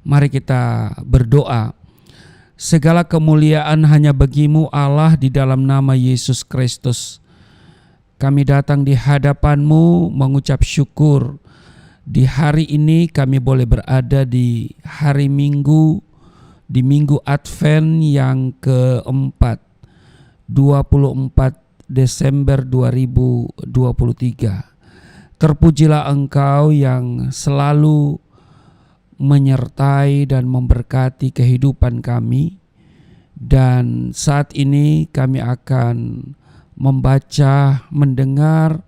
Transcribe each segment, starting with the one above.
Mari kita berdoa. Segala kemuliaan hanya bagi-Mu Allah di dalam nama Yesus Kristus. Kami datang di hadapan-Mu mengucap syukur. Di hari ini kami boleh berada di hari Minggu, di Minggu Advent yang keempat, 24 Desember 2023. Terpujilah Engkau yang selalu menyertai dan memberkati kehidupan kami. Dan saat ini kami akan membaca, mendengar,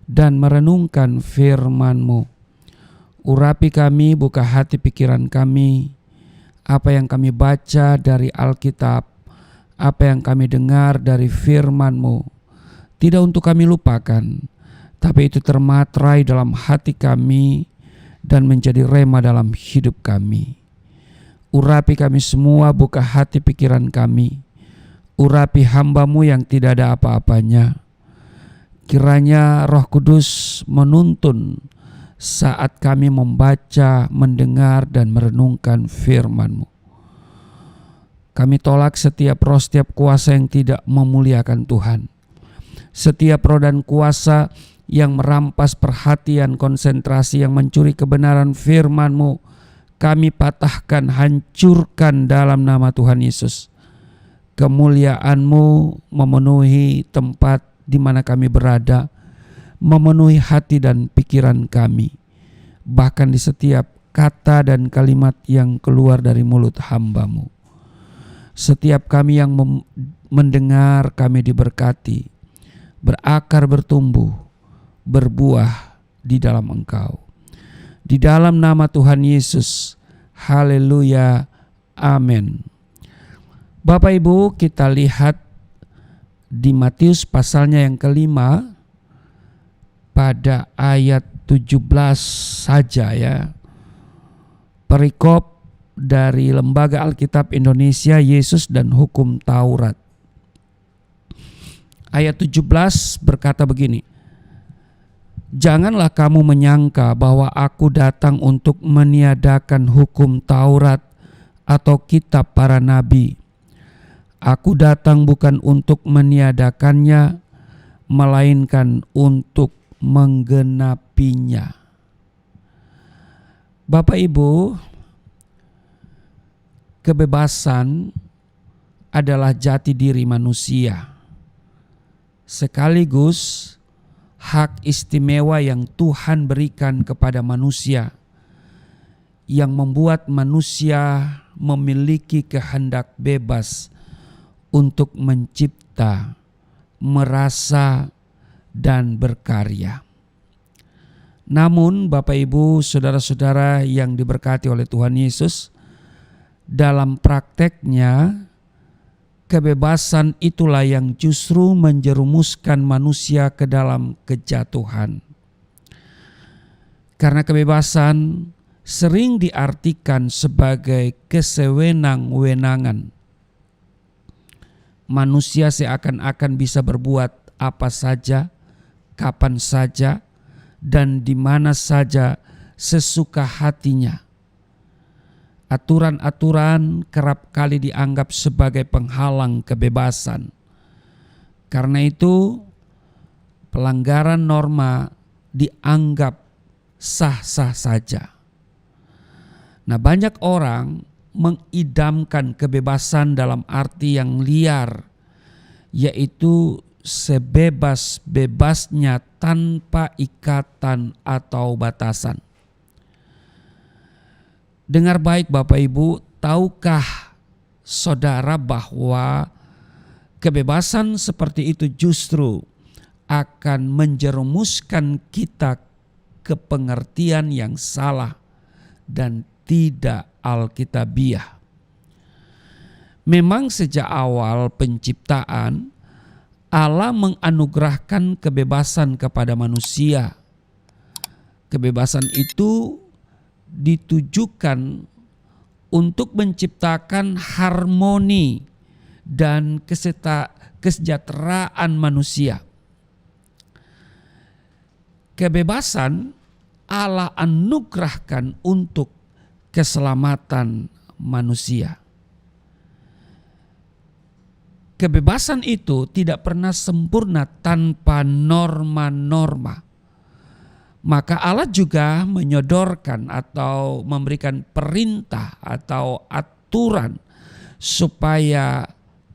dan merenungkan firman-Mu. Urapi kami, buka hati pikiran kami, apa yang kami baca dari Alkitab, apa yang kami dengar dari firman-Mu, tidak untuk kami lupakan, tapi itu termaterai dalam hati kami dan menjadi rema dalam hidup kami. Urapi kami semua, buka hati pikiran kami. Urapi hamba-Mu yang tidak ada apa-apanya. Kiranya Roh Kudus menuntun saat kami membaca, mendengar, dan merenungkan firman-Mu. Kami tolak setiap roh, setiap kuasa yang tidak memuliakan Tuhan. Setiap roh dan kuasa yang merampas perhatian, konsentrasi, yang mencuri kebenaran firman-Mu, kami patahkan, hancurkan dalam nama Tuhan Yesus. Kemuliaan-Mu memenuhi tempat di mana kami berada, memenuhi hati dan pikiran kami, bahkan di setiap kata dan kalimat yang keluar dari mulut hamba-Mu. Setiap kami yang mendengar, kami diberkati, berakar, bertumbuh, berbuah di dalam Engkau. Di dalam nama Tuhan Yesus, haleluya, amin. Bapak Ibu, kita lihat di Matius pasalnya yang kelima, pada ayat 17 saja ya. Perikop dari Lembaga Alkitab Indonesia, Yesus dan Hukum Taurat. Ayat 17 berkata begini, "Janganlah kamu menyangka bahwa aku datang untuk meniadakan hukum Taurat atau kitab para nabi. Aku datang bukan untuk meniadakannya, melainkan untuk menggenapinya." Bapak Ibu, kebebasan adalah jati diri manusia, sekaligus hak istimewa yang Tuhan berikan kepada manusia, yang membuat manusia memiliki kehendak bebas untuk mencipta, merasa, dan berkarya. Namun Bapak Ibu, saudara-saudara yang diberkati oleh Tuhan Yesus, dalam prakteknya kebebasan itulah yang justru menjerumuskan manusia ke dalam kejatuhan. Karena kebebasan sering diartikan sebagai kesewenang-wenangan. Manusia seakan-akan bisa berbuat apa saja, kapan saja, dan di mana saja sesuka hatinya. Aturan-aturan kerap kali dianggap sebagai penghalang kebebasan. Karena itu, pelanggaran norma dianggap sah-sah saja. Nah, banyak orang mengidamkan kebebasan dalam arti yang liar, yaitu sebebas-bebasnya tanpa ikatan atau batasan. Dengar baik Bapak Ibu, tahukah saudara bahwa kebebasan seperti itu justru akan menjerumuskan kita ke pengertian yang salah dan tidak alkitabiah. Memang sejak awal penciptaan, Allah menganugerahkan kebebasan kepada manusia. Kebebasan itu ditujukan untuk menciptakan harmoni dan kesejahteraan manusia. Kebebasan Allah anugerahkan untuk keselamatan manusia. Kebebasan itu tidak pernah sempurna tanpa norma-norma. Maka Allah juga menyodorkan atau memberikan perintah atau aturan supaya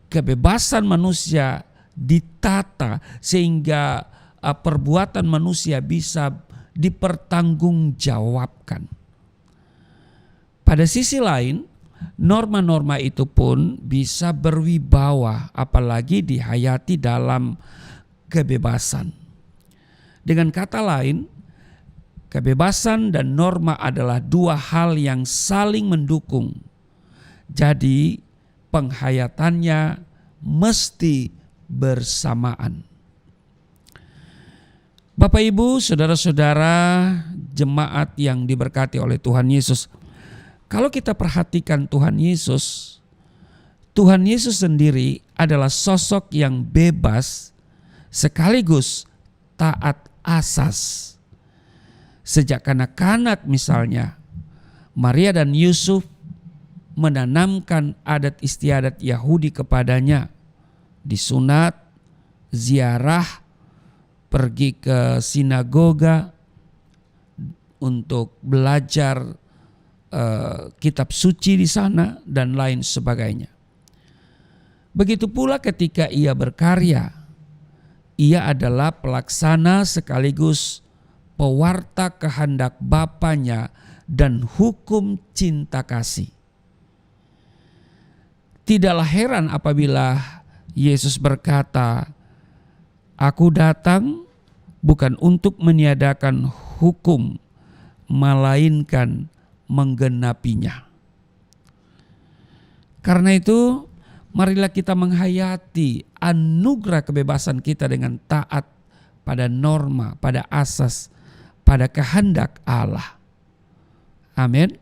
kebebasan manusia ditata sehingga perbuatan manusia bisa dipertanggungjawabkan. Pada sisi lain, norma-norma itu pun bisa berwibawa apalagi dihayati dalam kebebasan. Dengan kata lain, kebebasan dan norma adalah dua hal yang saling mendukung. Jadi penghayatannya mesti bersamaan. Bapak, Ibu, saudara-saudara jemaat yang diberkati oleh Tuhan Yesus. Kalau kita perhatikan Tuhan Yesus sendiri adalah sosok yang bebas sekaligus taat asas. Sejak kanak-kanak misalnya, Maria dan Yusuf menanamkan adat istiadat Yahudi kepadanya. Disunat, ziarah, pergi ke sinagoga untuk belajar kitab suci di sana dan lain sebagainya. Begitu pula ketika ia berkarya, ia adalah pelaksana sekaligus pewarta kehendak Bapanya dan hukum cinta kasih. Tidaklah heran apabila Yesus berkata, "Aku datang bukan untuk meniadakan hukum, melainkan menggenapinya." Karena itu, marilah kita menghayati anugerah kebebasan kita dengan taat pada norma, pada asas, pada kehendak Allah. Amin.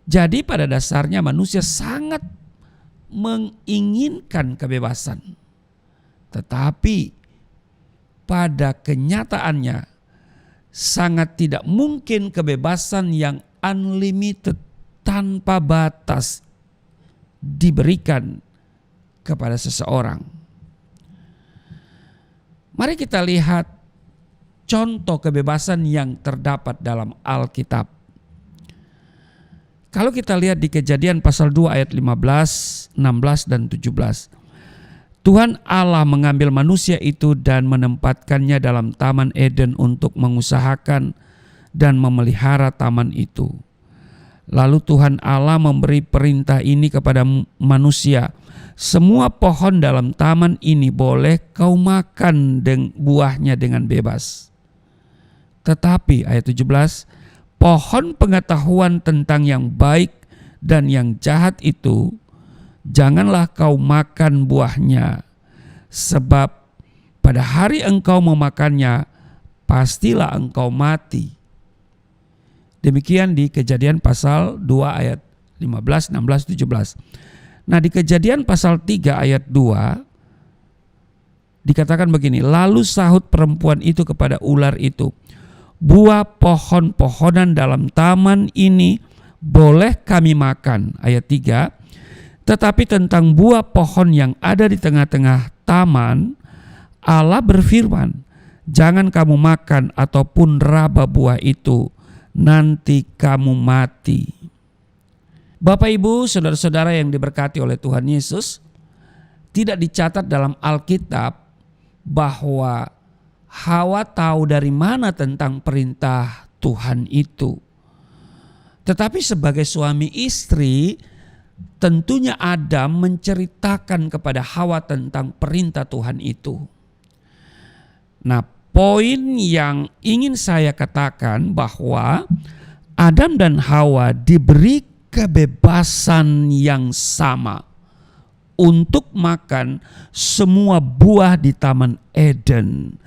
Jadi pada dasarnya manusia sangat menginginkan kebebasan. Tetapi pada kenyataannya sangat tidak mungkin kebebasan yang unlimited, tanpa batas diberikan kepada seseorang. Mari kita lihat contoh kebebasan yang terdapat dalam Alkitab. Kalau kita lihat di Kejadian pasal 2 ayat 15, 16 dan 17. Tuhan Allah mengambil manusia itu dan menempatkannya dalam Taman Eden untuk mengusahakan dan memelihara taman itu. Lalu Tuhan Allah memberi perintah ini kepada manusia. Semua pohon dalam taman ini boleh kau makan buahnya dengan bebas. Tetapi ayat 17, pohon pengetahuan tentang yang baik dan yang jahat itu janganlah kau makan buahnya, sebab pada hari engkau memakannya pastilah engkau mati. Demikian di Kejadian pasal 2 ayat 15, 16, 17. Nah, di Kejadian pasal 3 ayat 2 dikatakan begini, lalu sahut perempuan itu kepada ular itu, buah pohon-pohonan dalam taman ini boleh kami makan. Ayat 3, tetapi tentang buah pohon yang ada di tengah-tengah taman, Allah berfirman, jangan kamu makan ataupun raba buah itu, nanti kamu mati. Bapak, Ibu, saudara-saudara yang diberkati oleh Tuhan Yesus, tidak dicatat dalam Alkitab bahwa Hawa tahu dari mana tentang perintah Tuhan itu. Tetapi sebagai suami istri, tentunya Adam menceritakan kepada Hawa tentang perintah Tuhan itu. Nah, poin yang ingin saya katakan bahwa Adam dan Hawa diberi kebebasan yang sama untuk makan semua buah di Taman Eden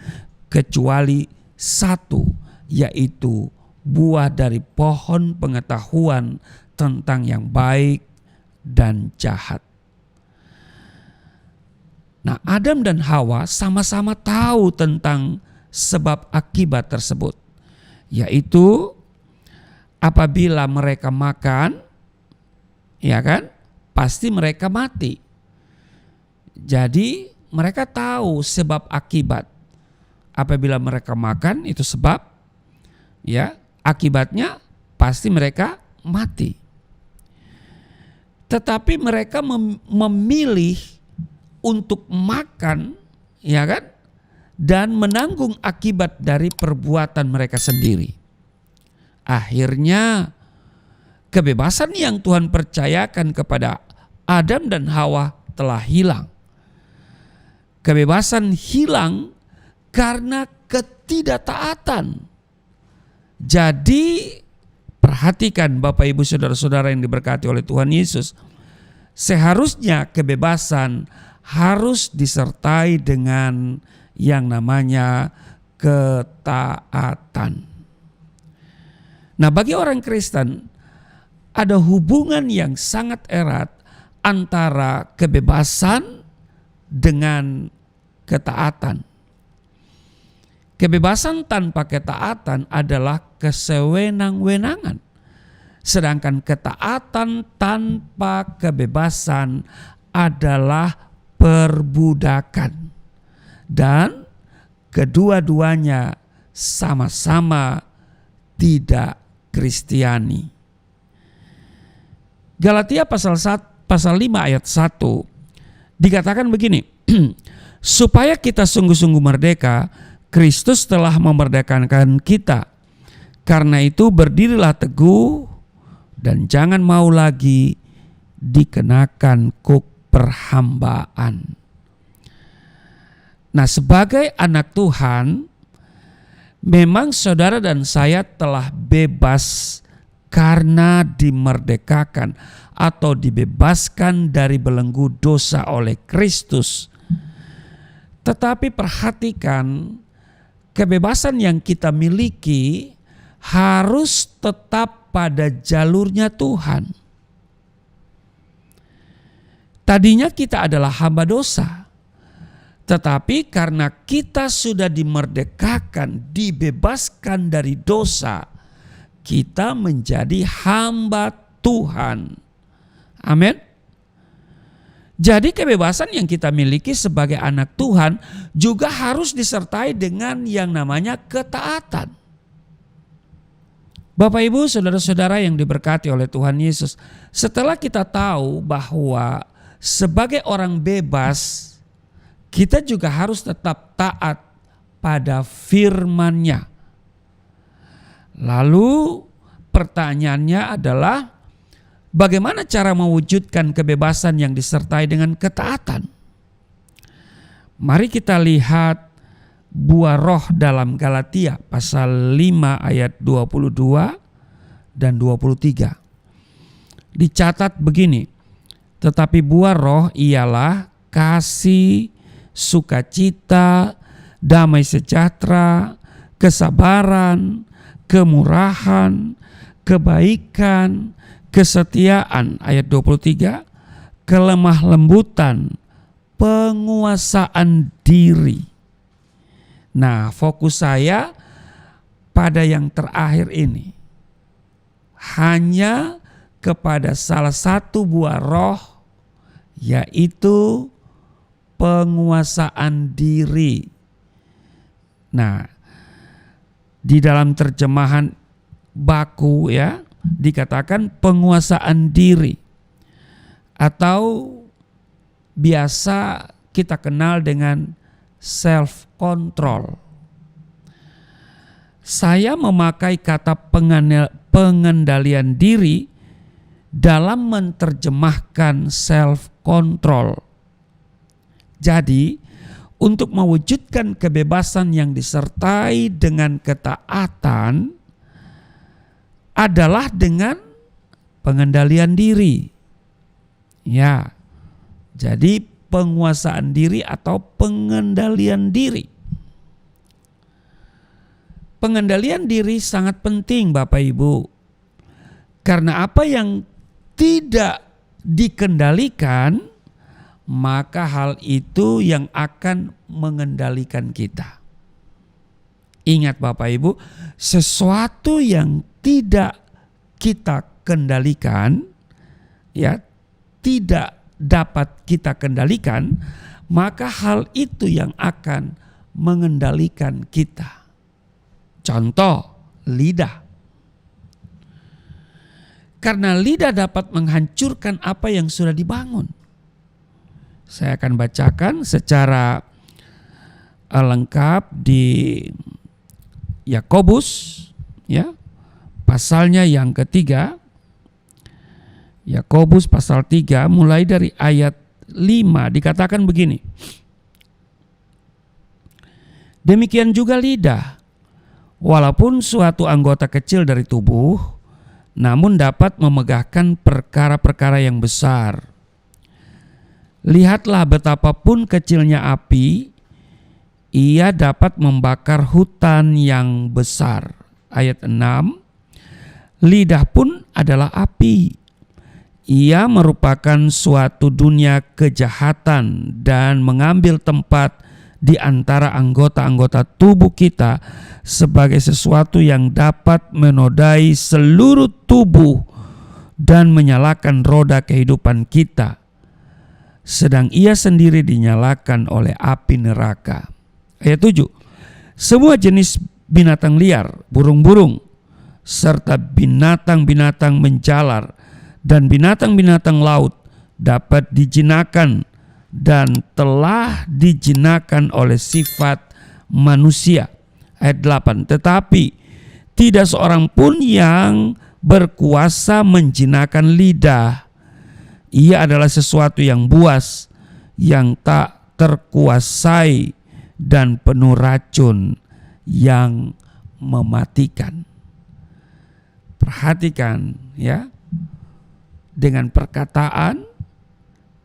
kecuali satu, yaitu buah dari pohon pengetahuan tentang yang baik dan jahat. Nah, Adam dan Hawa sama-sama tahu tentang sebab akibat tersebut, yaitu apabila mereka makan, ya kan, pasti mereka mati. Jadi mereka tahu sebab akibat. Apabila mereka makan itu sebab, ya, akibatnya pasti mereka mati. Tetapi mereka memilih untuk makan, ya kan, dan menanggung akibat dari perbuatan mereka sendiri. Akhirnya kebebasan yang Tuhan percayakan kepada Adam dan Hawa telah hilang. Kebebasan hilang karena ketidaktaatan. Jadi perhatikan Bapak Ibu Saudara-saudara yang diberkati oleh Tuhan Yesus. Seharusnya kebebasan harus disertai dengan yang namanya ketaatan. Nah, bagi orang Kristen ada hubungan yang sangat erat antara kebebasan dengan ketaatan. Kebebasan tanpa ketaatan adalah kesewenang-wenangan. Sedangkan ketaatan tanpa kebebasan adalah perbudakan. Dan kedua-duanya sama-sama tidak Kristiani. Galatia pasal 5 ayat 1 dikatakan begini, supaya kita sungguh-sungguh merdeka, Kristus telah memerdekakan kita. Karena itu berdirilah teguh dan jangan mau lagi dikenakan kuk perhambaan. Nah, sebagai anak Tuhan, memang saudara dan saya telah bebas karena dimerdekakan atau dibebaskan dari belenggu dosa oleh Kristus. Tetapi perhatikan, kebebasan yang kita miliki harus tetap pada jalurnya Tuhan. Tadinya kita adalah hamba dosa. Tetapi karena kita sudah dimerdekakan, dibebaskan dari dosa, kita menjadi hamba Tuhan. Amin. Jadi kebebasan yang kita miliki sebagai anak Tuhan juga harus disertai dengan yang namanya ketaatan. Bapak Ibu, saudara-saudara yang diberkati oleh Tuhan Yesus, setelah kita tahu bahwa sebagai orang bebas, kita juga harus tetap taat pada firman-Nya. Lalu pertanyaannya adalah, bagaimana cara mewujudkan kebebasan yang disertai dengan ketaatan? Mari kita lihat buah roh dalam Galatia pasal 5 ayat 22 dan 23. Dicatat begini, tetapi buah roh ialah kasih, sukacita, damai sejahtera, kesabaran, kemurahan, kebaikan, kesetiaan, ayat 23, kelemah lembutan, penguasaan diri. Nah, fokus saya pada yang terakhir ini. Hanya kepada salah satu buah roh, yaitu penguasaan diri. Nah, di dalam terjemahan baku ya dikatakan penguasaan diri, atau biasa kita kenal dengan self control. Saya memakai kata pengendalian diri dalam menerjemahkan self control. Jadi, untuk mewujudkan kebebasan yang disertai dengan ketaatan adalah dengan pengendalian diri. Ya, jadi penguasaan diri atau pengendalian diri. Pengendalian diri sangat penting Bapak Ibu. Karena apa yang tidak dikendalikan, maka hal itu yang akan mengendalikan kita. Ingat Bapak Ibu, sesuatu yang tidak kita kendalikan, ya, tidak dapat kita kendalikan, maka hal itu yang akan mengendalikan kita. Contoh, lidah. Karena lidah dapat menghancurkan apa yang sudah dibangun. Saya akan bacakan secara lengkap di Yakobus, ya, pasalnya yang ketiga. Yakobus pasal 3 mulai dari ayat 5 dikatakan begini. Demikian juga lidah, walaupun suatu anggota kecil dari tubuh, namun dapat memegahkan perkara-perkara yang besar. Lihatlah betapapun kecilnya api, ia dapat membakar hutan yang besar. Ayat 6, lidah pun adalah api. Ia merupakan suatu dunia kejahatan dan mengambil tempat di antara anggota-anggota tubuh kita sebagai sesuatu yang dapat menodai seluruh tubuh dan menyalakan roda kehidupan kita, sedang ia sendiri dinyalakan oleh api neraka. Ayat 7, semua jenis binatang liar, burung-burung, serta binatang-binatang menjalar dan binatang-binatang laut dapat dijinakan dan telah dijinakan oleh sifat manusia. Ayat 8, tetapi tidak seorang pun yang berkuasa menjinakan lidah. Ia adalah sesuatu yang buas, yang tak terkuasai dan penuh racun yang mematikan. Perhatikan, ya. Dengan perkataan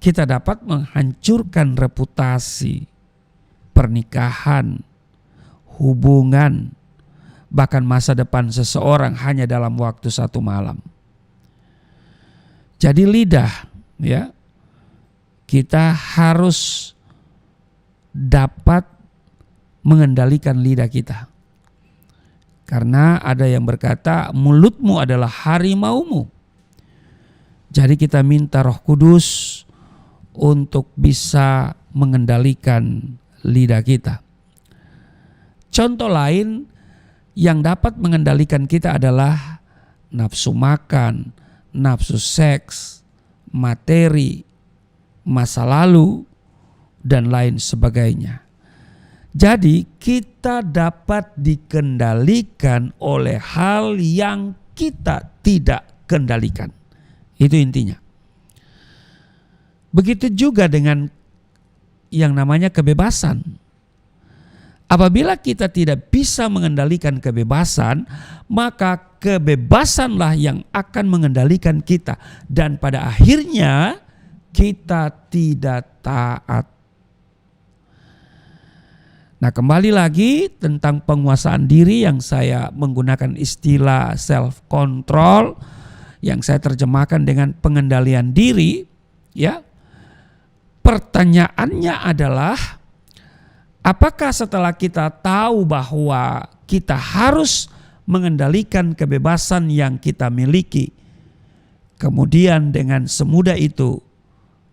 kita dapat menghancurkan reputasi, pernikahan, hubungan, bahkan masa depan seseorang hanya dalam waktu satu malam. Jadi lidah, ya, kita harus dapat mengendalikan lidah kita. Karena ada yang berkata mulutmu adalah harimaumu. Jadi kita minta Roh Kudus untuk bisa mengendalikan lidah kita. Contoh lain yang dapat mengendalikan kita adalah nafsu makan, nafsu seks, materi, masa lalu, dan lain sebagainya. Jadi kita dapat dikendalikan oleh hal yang kita tidak kendalikan. Itu intinya. Begitu juga dengan yang namanya kebebasan. Apabila kita tidak bisa mengendalikan kebebasan, maka kebebasanlah yang akan mengendalikan kita. Dan pada akhirnya kita tidak taat. Nah, kembali lagi tentang penguasaan diri yang saya menggunakan istilah self control, yang saya terjemahkan dengan pengendalian diri, ya. Pertanyaannya adalah, apakah setelah kita tahu bahwa kita harus mengendalikan kebebasan yang kita miliki, kemudian dengan semudah itu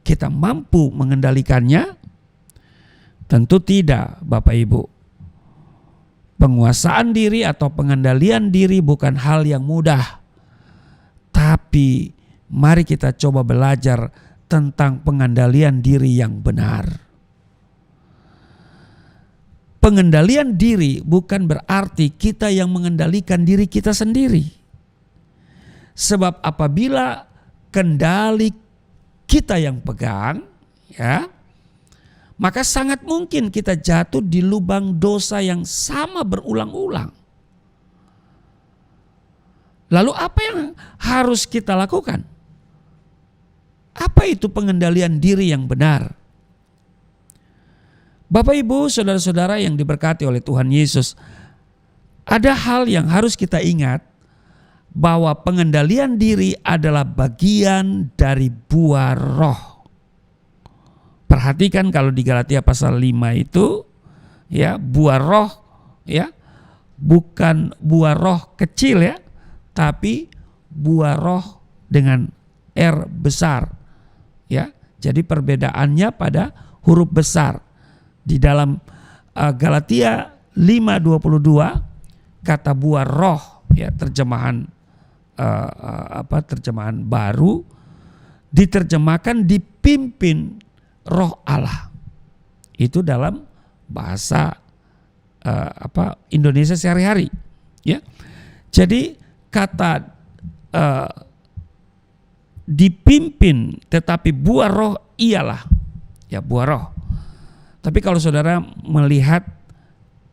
kita mampu mengendalikannya? Tentu tidak, Bapak Ibu. Penguasaan diri atau pengendalian diri bukan hal yang mudah. Tapi mari kita coba belajar tentang pengendalian diri yang benar. Pengendalian diri bukan berarti kita yang mengendalikan diri kita sendiri. Sebab apabila kendali kita yang pegang, ya, maka sangat mungkin kita jatuh di lubang dosa yang sama berulang-ulang. Lalu apa yang harus kita lakukan? Apa itu pengendalian diri yang benar? Bapak, Ibu, saudara-saudara yang diberkati oleh Tuhan Yesus, ada hal yang harus kita ingat, bahwa pengendalian diri adalah bagian dari buah roh. Perhatikan kalau di Galatia pasal 5 itu, ya, buah roh, ya, bukan buah roh kecil, ya, tapi buah roh dengan R besar. Ya, jadi perbedaannya pada huruf besar. Di dalam Galatia 5:22 kata buah roh, ya, terjemahan terjemahan baru diterjemahkan dipimpin roh Allah. Itu dalam bahasa Indonesia sehari-hari, ya. Jadi kata dipimpin tetapi buah roh ialah, ya, buah roh. Tapi kalau saudara melihat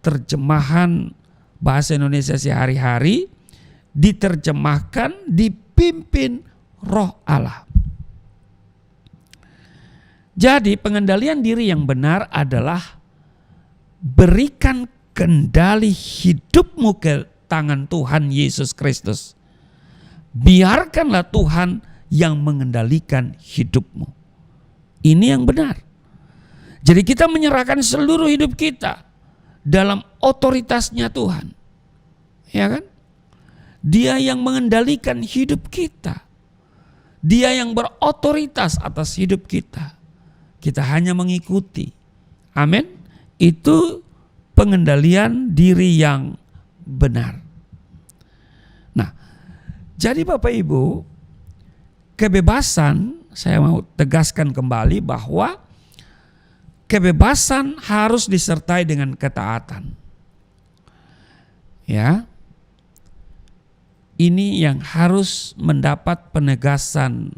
terjemahan bahasa Indonesia sehari-hari, diterjemahkan dipimpin roh Allah. Jadi pengendalian diri yang benar adalah berikan kendali hidupmu ke tangan Tuhan Yesus Kristus. Biarkanlah Tuhan yang mengendalikan hidupmu. Ini yang benar. Jadi kita menyerahkan seluruh hidup kita dalam otoritasnya Tuhan. Ya kan? Dia yang mengendalikan hidup kita. Dia yang berotoritas atas hidup kita. Kita hanya mengikuti. Amin. Itu pengendalian diri yang benar. Nah, jadi Bapak Ibu, kebebasan, saya mau tegaskan kembali bahwa kebebasan harus disertai dengan ketaatan. Ya. Ini yang harus mendapat penegasan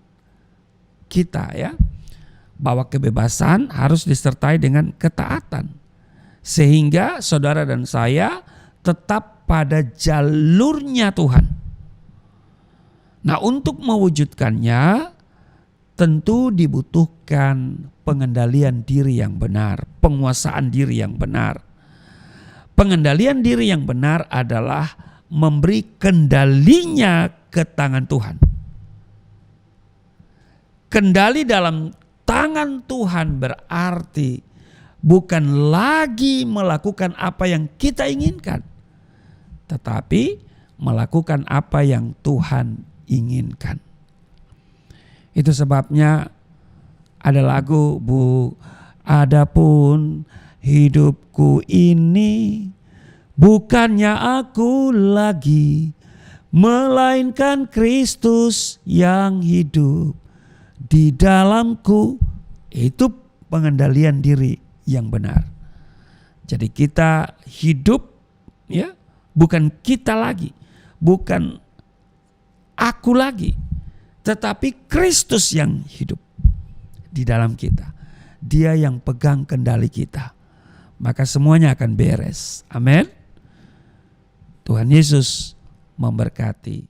kita, ya. Bahwa kebebasan harus disertai dengan ketaatan. Sehingga saudara dan saya tetap pada jalurnya Tuhan. Nah, untuk mewujudkannya tentu dibutuhkan pengendalian diri yang benar, penguasaan diri yang benar. Pengendalian diri yang benar adalah memberi kendalinya ke tangan Tuhan. Kendali dalam tangan Tuhan berarti bukan lagi melakukan apa yang kita inginkan, tetapi melakukan apa yang Tuhan inginkan. Itu sebabnya ada lagu, Bu, adapun hidupku ini bukannya aku lagi, melainkan Kristus yang hidup di dalamku. Itu pengendalian diri yang benar. Jadi kita hidup, ya, bukan kita lagi, bukan aku lagi, tetapi Kristus yang hidup di dalam kita. Dia yang pegang kendali kita. Maka semuanya akan beres. Amin. Tuhan Yesus memberkati.